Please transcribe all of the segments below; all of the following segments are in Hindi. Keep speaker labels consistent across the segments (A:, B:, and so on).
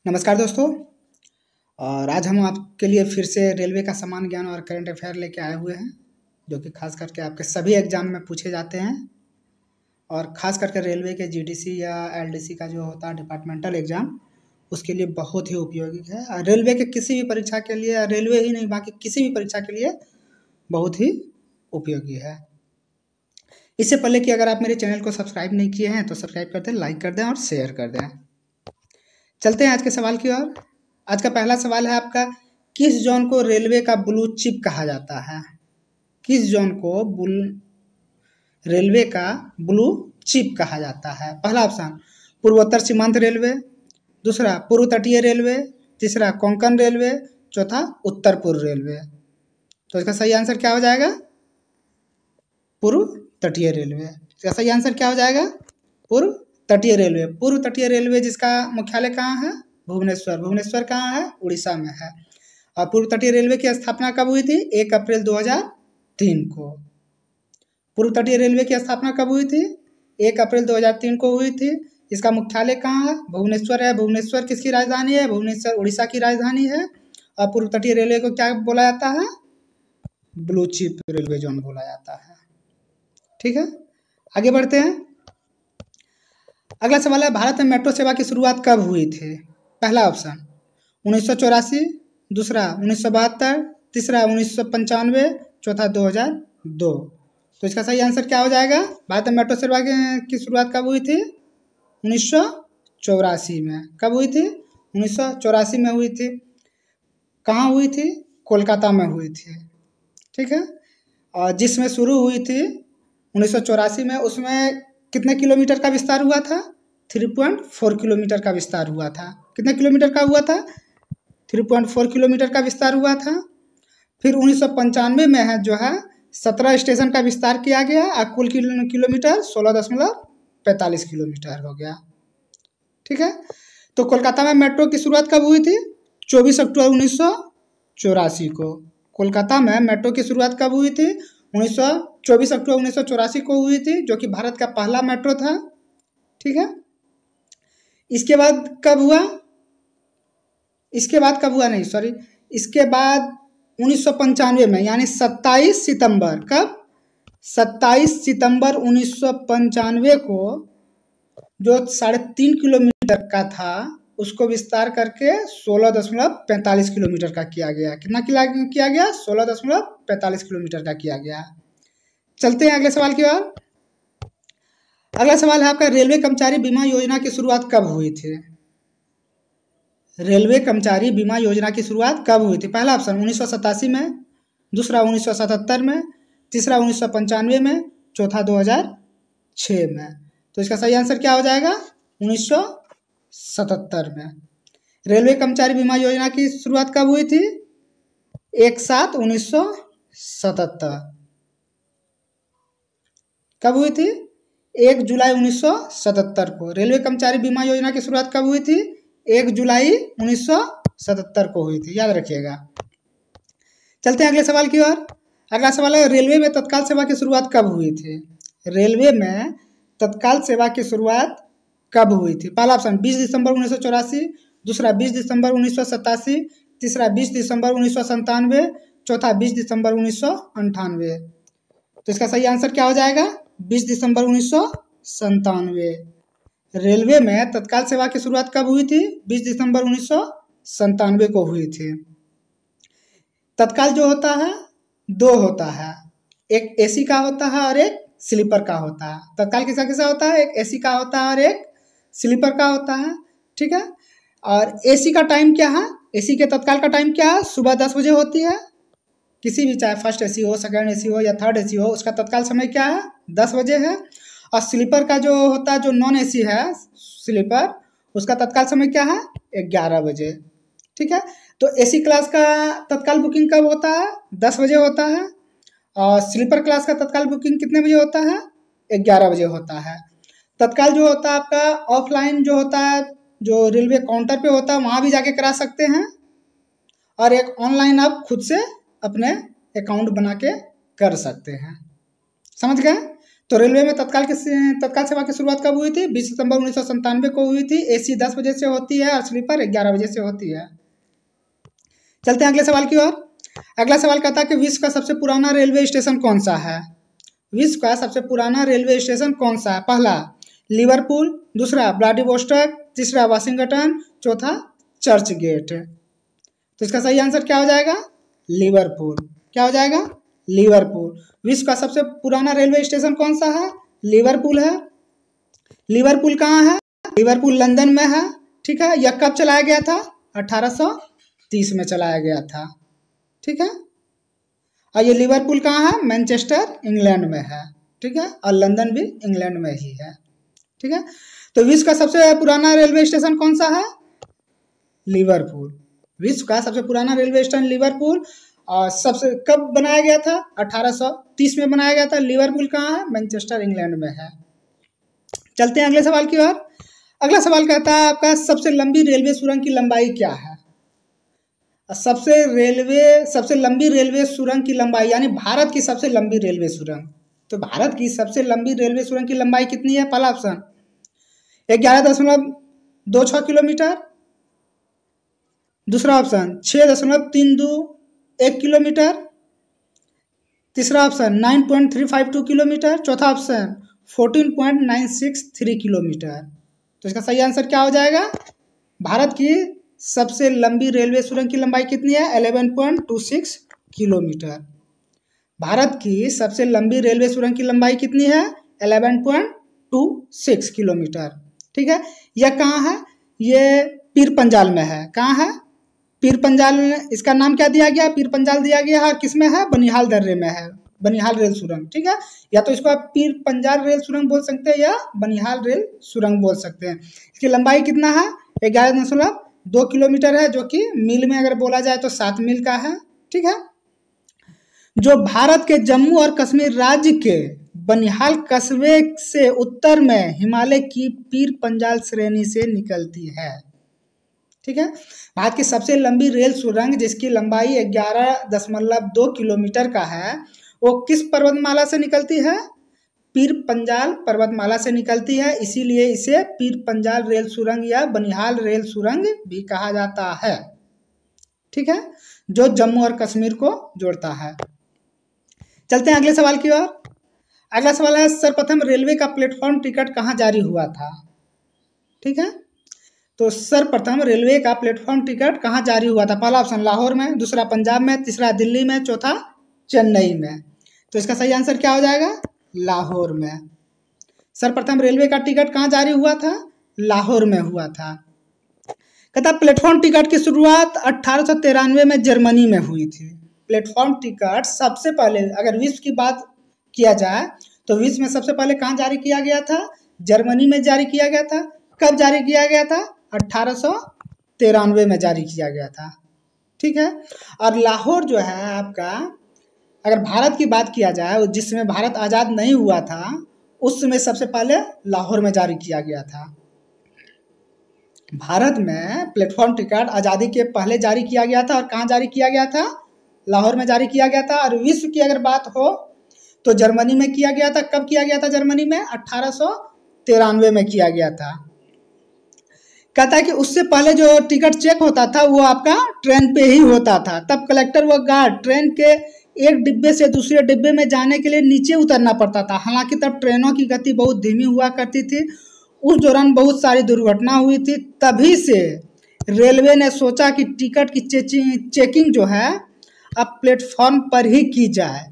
A: नमस्कार दोस्तों। और आज हम आपके लिए फिर से रेलवे का सामान्य ज्ञान और करंट अफेयर लेके आए हुए हैं, जो कि खास करके आपके सभी एग्जाम में पूछे जाते हैं। और ख़ास करके रेलवे के जीडीसी या एलडीसी का जो होता है डिपार्टमेंटल एग्ज़ाम, उसके लिए बहुत ही उपयोगी है। और रेलवे के किसी भी परीक्षा के लिए, रेलवे ही नहीं बाकी किसी भी परीक्षा के लिए बहुत ही उपयोगी है। इससे पहले कि अगर आप मेरे चैनल को सब्सक्राइब नहीं किए हैं तो सब्सक्राइब कर दें, लाइक कर दें और शेयर कर दें। चलते हैं आज के सवाल की ओर। आज का पहला सवाल है आपका, किस जोन को रेलवे का ब्लू चिप कहा जाता है? किस जोन को रेलवे का ब्लू चिप कहा जाता है? पहला ऑप्शन पूर्वोत्तर सीमांत रेलवे, दूसरा पूर्व तटीय रेलवे, तीसरा कोंकण रेलवे, चौथा उत्तर पूर्व रेलवे। तो इसका सही आंसर क्या हो जाएगा? पूर्व तटीय रेलवे। इसका सही आंसर क्या हो जाएगा? पूर्व तटीय रेलवे। पूर्व तटीय रेलवे जिसका मुख्यालय कहाँ है? भुवनेश्वर। भुवनेश्वर कहाँ है? उड़ीसा में है। और पूर्व तटीय रेलवे की स्थापना कब हुई थी? 1 अप्रैल 2003 को। पूर्व तटीय रेलवे की स्थापना कब हुई थी? 1 अप्रैल 2003 को हुई थी। इसका मुख्यालय कहाँ है? भुवनेश्वर है। भुवनेश्वर किसकी राजधानी है? भुवनेश्वर उड़ीसा की राजधानी है। और पूर्व तटीय रेलवे को क्या बोला जाता है? ब्लू चिप रेलवे जोन बोला जाता है। ठीक है, आगे बढ़ते हैं। अगला सवाल है, भारत में मेट्रो सेवा की शुरुआत कब हुई थी? पहला ऑप्शन 1984, दूसरा 1972, तीसरा 1995, चौथा 2002। तो इसका सही आंसर क्या हो जाएगा? भारत में मेट्रो सेवा की शुरुआत कब हुई थी? 1984 में। कब हुई थी? 1984 में हुई थी। कहाँ हुई थी? कोलकाता में हुई थी। ठीक है, और जिसमें शुरू हुई थी 1984 में, उसमें कितने किलोमीटर का विस्तार हुआ था? 3.4 किलोमीटर का विस्तार हुआ था। कितने किलोमीटर का हुआ था? 3.4 किलोमीटर का विस्तार हुआ था। फिर 1995 में है जो है 17 स्टेशन का विस्तार किया गया और कुल किलोमीटर 16.45 किलोमीटर हो गया। ठीक है, तो कोलकाता में मेट्रो की शुरुआत कब हुई थी? 24 अक्टूबर 1984 को। कोलकाता में मेट्रो की शुरुआत कब हुई थी? 24 अक्टूबर 1984 को हुई थी, जो कि भारत का पहला मेट्रो था। ठीक है, इसके बाद कब हुआ? इसके बाद 1995 में, यानी 27 सितंबर। कब? 27 सितंबर 1995 को जो 3.5 किलोमीटर का था, उसको विस्तार करके 16.45 किलोमीटर का किया गया। कितना किया गया? 16.45 किलोमीटर का किया गया। चलते हैं अगले सवाल की ओर। अगला सवाल है आपका, रेलवे कर्मचारी बीमा योजना की शुरुआत कब हुई थी? रेलवे कर्मचारी बीमा योजना की शुरुआत कब हुई थी? पहला ऑप्शन 1987 में, दूसरा 1977 में, तीसरा 1995 में, चौथा 2006 में। तो इसका सही आंसर क्या हो जाएगा? 1977 में। रेलवे कर्मचारी बीमा योजना की शुरुआत कब हुई थी? 1/7/1977। कब हुई थी? 1 जुलाई 1977 को। रेलवे कर्मचारी बीमा योजना की शुरुआत कब हुई थी? 1 जुलाई 1977 को हुई थी, याद रखिएगा। चलते हैं अगले सवाल की ओर। अगला सवाल है, रेलवे में तत्काल सेवा की शुरुआत कब हुई थी? रेलवे में तत्काल सेवा की शुरुआत कब हुई थी? पहला ऑप्शन 20 दिसंबर 1984, दूसरा 20 दिसंबर 1987, तीसरा 20 दिसंबर 1997, चौथा 20 दिसंबर 1998। तो इसका सही आंसर क्या हो जाएगा? 20 दिसंबर 1997। रेलवे में तत्काल सेवा की शुरुआत कब हुई थी? 20 दिसंबर 1997 को हुई थी। तत्काल जो होता है, दो होता है, एक एसी का होता है और एक स्लीपर का होता है। तत्काल किसा किसा होता है? एक एसी का होता है और एक स्लीपर का होता है। ठीक है, और एसी का टाइम क्या है? एसी के तत्काल का टाइम क्या है? सुबह 10 बजे होती है। किसी भी, चाहे फर्स्ट एसी हो, सेकंड एसी हो या थर्ड एसी हो, उसका तत्काल समय क्या है? 10 बजे है। और स्लीपर का जो होता है, जो नॉन एसी है स्लीपर, उसका तत्काल समय क्या है? 11 बजे। ठीक है, तो एसी क्लास का तत्काल बुकिंग कब होता है? 10 बजे होता है। और स्लीपर क्लास का तत्काल बुकिंग कितने बजे होता है? 11 बजे होता है। तत्काल जो होता है आपका ऑफलाइन जो होता है, जो रेलवे काउंटर पे होता है, वहाँ भी जाके करा सकते हैं। और एक ऑनलाइन आप खुद से अपने अकाउंट बना के कर सकते हैं। समझ गए? तो रेलवे में तत्काल सेवा की शुरुआत कब हुई थी? 20 सितंबर 1997 को हुई थी। AC 10 बजे से होती है और स्लीपर 11 बजे से होती है। चलते हैं अगले सवाल की ओर। अगला सवाल कहता है कि विश्व का सबसे पुराना रेलवे स्टेशन कौन सा है? विश्व का सबसे पुराना रेलवे स्टेशन कौन सा है? पहला लिवरपूल, दूसरा व्लादिवोस्टॉक, तीसरा वाशिंगटन, चौथा चर्च गेट। तो इसका सही आंसर क्या हो जाएगा? लिवरपूल। क्या हो जाएगा? लिवरपूल। विश्व का सबसे पुराना रेलवे स्टेशन कौन सा है? लिवरपूल है। लिवरपूल कहाँ है? लिवरपूल लंदन में है। ठीक है। यह कब चलाया गया था? 1830 में चलाया गया था। ठीक है। और ये लिवरपूल कहाँ है? मैनचेस्टर इंग्लैंड में है। ठीक है। और लंदन भी इंग्लैंड में ही है। ठीक है। तो विश्व का सबसे पुराना रेलवे स्टेशन कौन सा है? लिवरपूल। विश्व का सबसे पुराना रेलवे स्टेशन लिवरपूल। और सबसे कब बनाया गया था? 1830 में बनाया गया था। लिवरपूल कहाँ है? मैनचेस्टर इंग्लैंड में है। चलते हैं अगले सवाल की ओर। अगला सवाल कहता है आपका सबसे लंबी रेलवे सुरंग की लंबाई क्या है? सबसे लंबी रेलवे सुरंग की लंबाई यानी भारत की सबसे लंबी रेलवे सुरंग। तो भारत की सबसे लंबी रेलवे सुरंग की लंबाई कितनी है? पहला ऑप्शन 11.26 किलोमीटर, दूसरा ऑप्शन 6.321 किलोमीटर, तीसरा ऑप्शन 9.352 किलोमीटर, चौथा ऑप्शन 14.963 किलोमीटर। तो इसका सही आंसर क्या हो जाएगा? भारत की सबसे लंबी रेलवे सुरंग की लंबाई कितनी है? 11.26 किलोमीटर। भारत की सबसे लंबी रेलवे सुरंग की लंबाई कितनी है? 11.26 किलोमीटर। ठीक है। यह कहाँ है? ये पीर पंजाल में है। कहाँ है? पीर पंजाल। इसका नाम क्या दिया गया? पीर पंजाल दिया गया है। और किसमें है? बनिहाल दर्रे में है। बनिहाल रेल सुरंग। ठीक है। या तो इसको आप पीर पंजाल रेल सुरंग बोल सकते हैं या बनिहाल रेल सुरंग बोल सकते हैं। इसकी लंबाई कितना है? 11.2 किलोमीटर है, जो कि मील में अगर बोला जाए तो 7 मील का है। ठीक है। जो भारत के जम्मू और कश्मीर राज्य के बनिहाल कस्बे से उत्तर में हिमालय की पीर पंजाल श्रेणी से निकलती है। ठीक है। भारत की सबसे लंबी रेल सुरंग जिसकी लंबाई 11.2 किलोमीटर का है, वो किस पर्वतमाला से निकलती है? पीर पंजाल पर्वतमाला से निकलती है। इसीलिए इसे पीर पंजाल रेल सुरंग या बनिहाल रेल सुरंग भी कहा जाता है। ठीक है। जो जम्मू और कश्मीर को जोड़ता है। चलते हैं अगले सवाल की ओर। अगला सवाल है सर्वप्रथम रेलवे का प्लेटफॉर्म टिकट कहाँ जारी हुआ था? ठीक है। तो सर्वप्रथम रेलवे का प्लेटफॉर्म टिकट कहाँ जारी हुआ था? पहला ऑप्शन लाहौर में, दूसरा पंजाब में, तीसरा दिल्ली में, चौथा चेन्नई में। तो इसका सही आंसर क्या हो जाएगा? लाहौर में। सर्वप्रथम रेलवे का टिकट कहाँ जारी हुआ था? लाहौर में हुआ था। कहता प्लेटफॉर्म टिकट की शुरुआत 1893 में जर्मनी में हुई थी। प्लेटफॉर्म टिकट सबसे पहले अगर विश्व की बात किया जाए तो विश्व में सबसे पहले कहाँ जारी किया गया था? जर्मनी में जारी किया गया था। कब जारी किया गया था? 1893 में जारी किया गया था। ठीक है। और लाहौर जो है आपका, अगर भारत की बात किया जाए जिसमें भारत आज़ाद नहीं हुआ था, उस समय सबसे पहले लाहौर में जारी किया गया था। भारत में प्लेटफॉर्म टिकट आज़ादी के पहले जारी किया गया था। और कहाँ जारी किया गया था? लाहौर में जारी किया गया था। और विश्व की अगर बात हो तो जर्मनी में किया गया था। कब किया गया था जर्मनी में? 1893 में किया गया था। कहता है कि उससे पहले जो टिकट चेक होता था वो आपका ट्रेन पे ही होता था। तब कलेक्टर व गार्ड ट्रेन के एक डिब्बे से दूसरे डिब्बे में जाने के लिए नीचे उतरना पड़ता था। हालांकि तब ट्रेनों की गति बहुत धीमी हुआ करती थी। उस दौरान बहुत सारी दुर्घटना हुई थी। तभी से रेलवे ने सोचा कि टिकट की चेकिंग जो है अब प्लेटफॉर्म पर ही की जाए।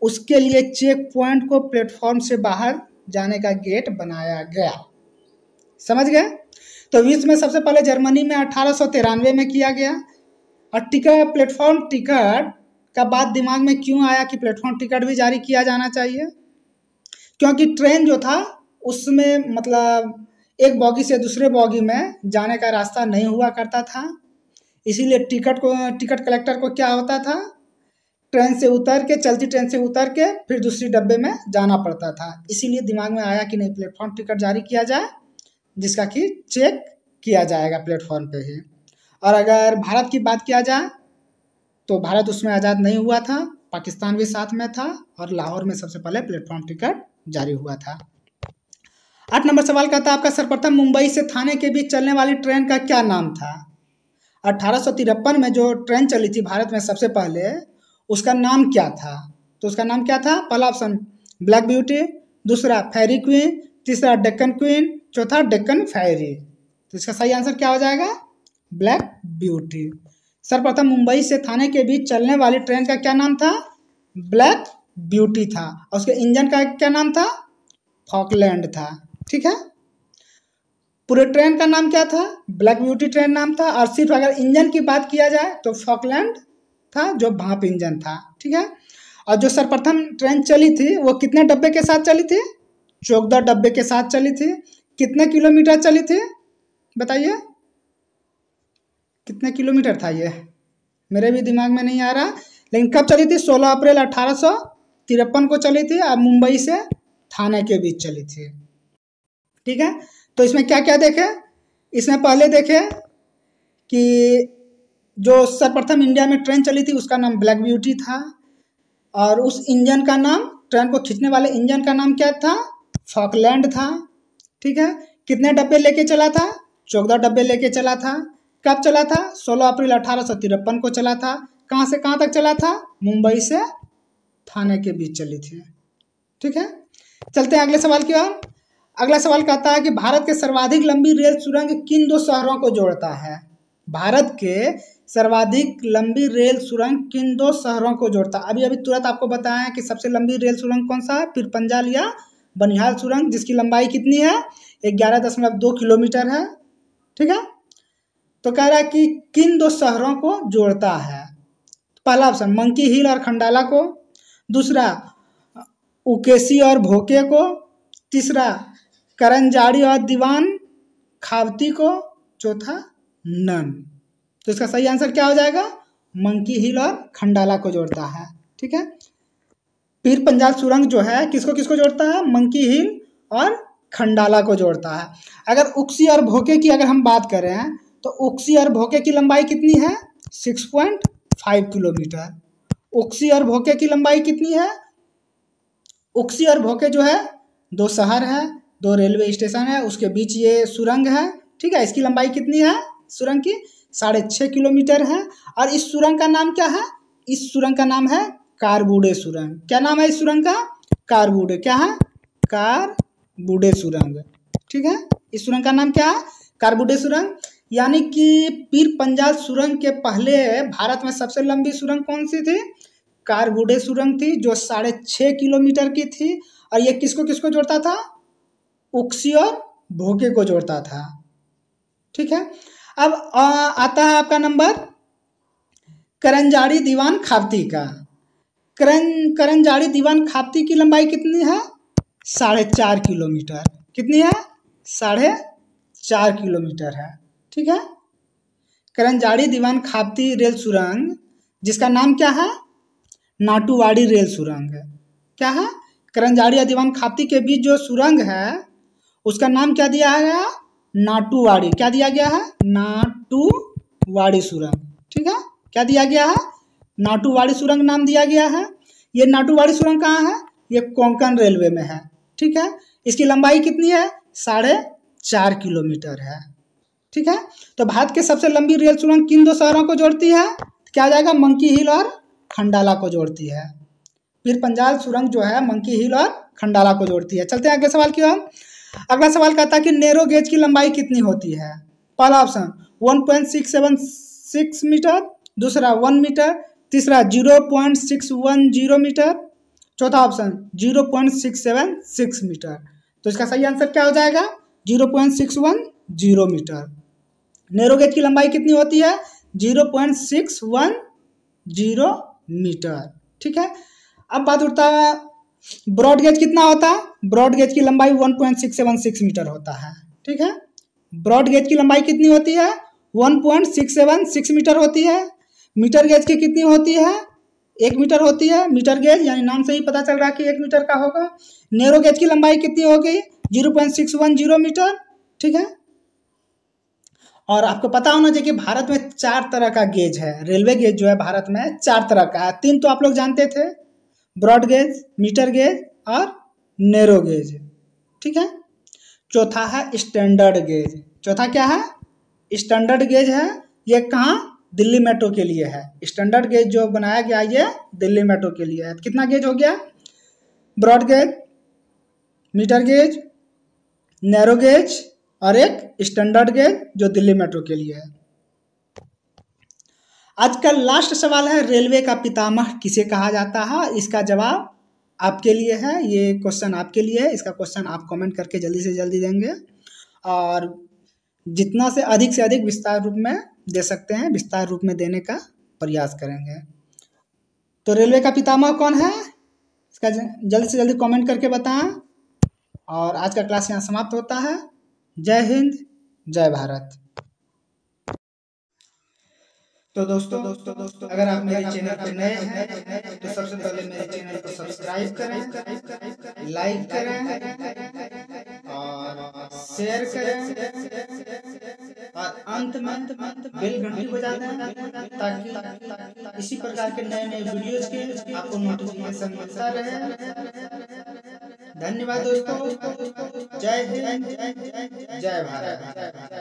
A: उसके लिए चेक पॉइंट को प्लेटफॉर्म से बाहर जाने का गेट बनाया गया। समझ गए? तो विश्व में सबसे पहले जर्मनी में 1893 में किया गया। और टिकट प्लेटफॉर्म टिकट का बात दिमाग में क्यों आया कि प्लेटफॉर्म टिकट भी जारी किया जाना चाहिए? क्योंकि ट्रेन जो था उसमें मतलब एक बॉगी से दूसरे बॉगी में जाने का रास्ता नहीं हुआ करता था। इसीलिए टिकट कलेक्टर को क्या होता था? ट्रेन से उतर के, चलती ट्रेन से उतर के फिर दूसरी डब्बे में जाना पड़ता था। इसीलिए दिमाग में आया कि नहीं प्लेटफॉर्म टिकट जारी किया जाए, जिसका कि चेक किया जाएगा प्लेटफॉर्म पे ही। और अगर भारत की बात किया जाए तो भारत उसमें आज़ाद नहीं हुआ था। पाकिस्तान भी साथ में था और लाहौर में सबसे पहले प्लेटफॉर्म टिकट जारी हुआ था। 8 नंबर सवाल कहता है आपका सर्वप्रथम मुंबई से थाने के बीच चलने वाली ट्रेन का क्या नाम था? 1853 में जो ट्रेन चली थी भारत में सबसे पहले, उसका नाम क्या था? तो उसका नाम क्या था? पहला ऑप्शन ब्लैक ब्यूटी, दूसरा फेरी क्वीन, तीसरा डेक्कन क्वीन, चौथा डेक्कन फेरी। तो इसका सही आंसर क्या हो जाएगा? Black beauty. सर्वप्रथम मुंबई से थाने के बीच चलने वाली ट्रेन का क्या नाम था? ब्लैक ब्यूटी था। और उसके इंजन का क्या नाम था? फॉकलैंड था। ठीक है, पूरे ट्रेन का नाम क्या था? ब्लैक ब्यूटी ट्रेन नाम था, और सिर्फ अगर इंजन की बात किया जाए तो फॉकलैंड था, जो भाप इंजन था। ठीक है, और जो सर्वप्रथम ट्रेन चली थी वो कितने डब्बे के साथ चली थी? 14 डब्बे के साथ चली थी। कितने किलोमीटर चली थी बताइए? कितने किलोमीटर था ये? मेरे भी दिमाग में नहीं आ रहा, लेकिन कब चली थी? 16 अप्रैल 1853 को चली थी और मुंबई से थाने के बीच चली थी। ठीक है, तो इसमें क्या क्या देखे? इसमें पहले देखे कि जो सर्वप्रथम इंडिया में ट्रेन चली थी उसका नाम ब्लैक ब्यूटी था, और उस इंजन का नाम, ट्रेन को खींचने वाले इंजन का नाम क्या था? फॉकलैंड था। ठीक है, कितने डब्बे लेके चला था? 14 डब्बे लेके चला था। कब चला था? 16 अप्रैल 1853 को चला था। कहाँ से कहाँ तक चला था? मुंबई से थाने के बीच चली थी। ठीक है, चलते हैं अगले सवाल की ओर। अगला सवाल कहता है कि भारत के सर्वाधिक लंबी रेल सुरंग किन 2 शहरों को जोड़ता है? भारत के सर्वाधिक लंबी रेल सुरंग किन 2 शहरों को जोड़ता है? अभी अभी तुरंत आपको बताया कि सबसे लंबी रेल सुरंग कौन सा है? पीरपंजाल या बनिहाल सुरंग, जिसकी लंबाई कितनी है? 11.2 किलोमीटर है। ठीक है, तो कह रहा है कि किन 2 शहरों को जोड़ता है? पहला ऑप्शन मंकी हिल और खंडाला को, दूसरा उकेसी और भोके को, तीसरा करंजाड़ी और दीवान खावती को, चौथा नन। तो इसका सही आंसर क्या हो जाएगा? मंकी हिल और खंडाला को जोड़ता है। ठीक है, पीर पंजाल सुरंग जो है किसको किसको जोड़ता है? मंकी हिल और खंडाला को जोड़ता है। अगर उक्सी और भोके की अगर हम बात करें तो उक्सी और भोके की लंबाई कितनी है? 6.5 किलोमीटर। उक्सी और भोके की लंबाई कितनी है? उक्सी और भोके जो है 2 शहर है, 2 रेलवे स्टेशन है, उसके बीच ये सुरंग है। ठीक है, इसकी लंबाई कितनी है सुरंग की? 6.5 किलोमीटर है। और इस सुरंग का नाम क्या है? इस सुरंग का नाम है कारबुडे सुरंग। क्या नाम है इस सुरंग का? कारबुडे। क्या है? कारबुडे सुरंग। ठीक है, इस सुरंग का नाम क्या है? कारबुडे सुरंग। यानी कि पीर पंजाल सुरंग के पहले भारत में सबसे लंबी सुरंग कौन सी थी? कारबुडे सुरंग थी, जो 6.5 किलोमीटर की थी। और ये किसको किसको जोड़ता था? उक्सी और भोके को जोड़ता था। ठीक है, अब आता है आपका नंबर करंजाड़ी दीवान खावती का। करंजाड़ी दीवान खावती की लंबाई कितनी है? 4.5 किलोमीटर। कितनी है? 4.5 किलोमीटर है। ठीक है, करंजाड़ी दीवान खावती रेल सुरंग, जिसका नाम क्या है? नाटूवाड़ी रेल सुरंग। क्या है? करंजाड़ी और दीवान खावती के बीच जो सुरंग है उसका नाम क्या दिया गया? नाटूवाड़ी। क्या दिया गया है? नाटूवाड़ी सुरंग। ठीक है, क्या दिया गया है? नाटूवाड़ी सुरंग नाम दिया गया है। ये नाटूवाड़ी सुरंग कहाँ है? ये कोंकण रेलवे में है। ठीक है, इसकी लंबाई कितनी है? 4.5 किलोमीटर है। ठीक है, तो भारत के सबसे लंबी रेल सुरंग किन 2 शहरों को जोड़ती है? क्या आ जाएगा? मंकी हिल और खंडाला को जोड़ती है। पीर पंजाल सुरंग जो है मंकी हिल और खंडाला को जोड़ती है। चलते हैं अगले सवाल की ओर। अगला सवाल कहता है कि नैरो गेज की लंबाई कितनी होती है? पहला ऑप्शन 1.676 मीटर, दूसरा 1 मीटर, तीसरा 0.610 मीटर, चौथा ऑप्शन 0.676 मीटर। तो इसका सही आंसर क्या हो जाएगा? 0.610 मीटर। नैरो गेज की लंबाई कितनी होती है? 0.610 मीटर। ठीक है, अब बात उठता है ब्रॉड गेज कितना होता है? ब्रॉड गेज की लंबाई 1.676 मीटर होता है। ठीक है, ब्रॉड गेज की लंबाई कितनी होती है? 1.676 मीटर होती है। मीटर गेज की कितनी होती है? 1 मीटर होती है मीटर गेज, यानी नाम से ही पता चल रहा है कि 1 मीटर का होगा। नैरो गेज की लंबाई कितनी होगी? 0.610 मीटर। ठीक है, और आपको पता होना चाहिए कि भारत में चार तरह का गेज है। रेलवे गेज जो है भारत में चार तरह का है। तीन तो आप लोग जानते थे, ब्रॉड गेज, मीटर गेज और नैरो गेज, ठीक है। चौथा है स्टैंडर्ड गेज। चौथा क्या है? स्टैंडर्ड गेज है। ये कहाँ? दिल्ली मेट्रो के लिए है। स्टैंडर्ड गेज जो बनाया गया ये दिल्ली मेट्रो के लिए है। कितना गेज हो गया? Broad gauge, metre gauge, narrow gauge और एक स्टैंडर्ड गेज जो दिल्ली मेट्रो के लिए है। आज का लास्ट सवाल है, रेलवे का पितामह किसे कहा जाता है? इसका जवाब आपके लिए है, ये क्वेश्चन आपके लिए है। इसका क्वेश्चन आप कमेंट करके जल्दी से जल्दी देंगे और जितना से अधिक विस्तार रूप में दे सकते हैं, विस्तार रूप में देने का प्रयास करेंगे। तो रेलवे का पितामह कौन है? इसका जल्दी से जल्दी कमेंट करके बताएं। और आज का क्लास यहाँ समाप्त होता है। जय हिंद, जय भारत। तो दोस्तों अगर आप मेरे चैनल पर नए हैं तो सबसे पहले मेरे चैनल को सब्सक्राइब करें, लाइक करें और शेयर करें और अंत में बेल घंटी बजा दें ताकि इसी प्रकार के नए नए वीडियोज के आपको नोटिफिकेशन मिलता रहे। धन्यवाद दोस्तों। जय हिंद, जय भारत।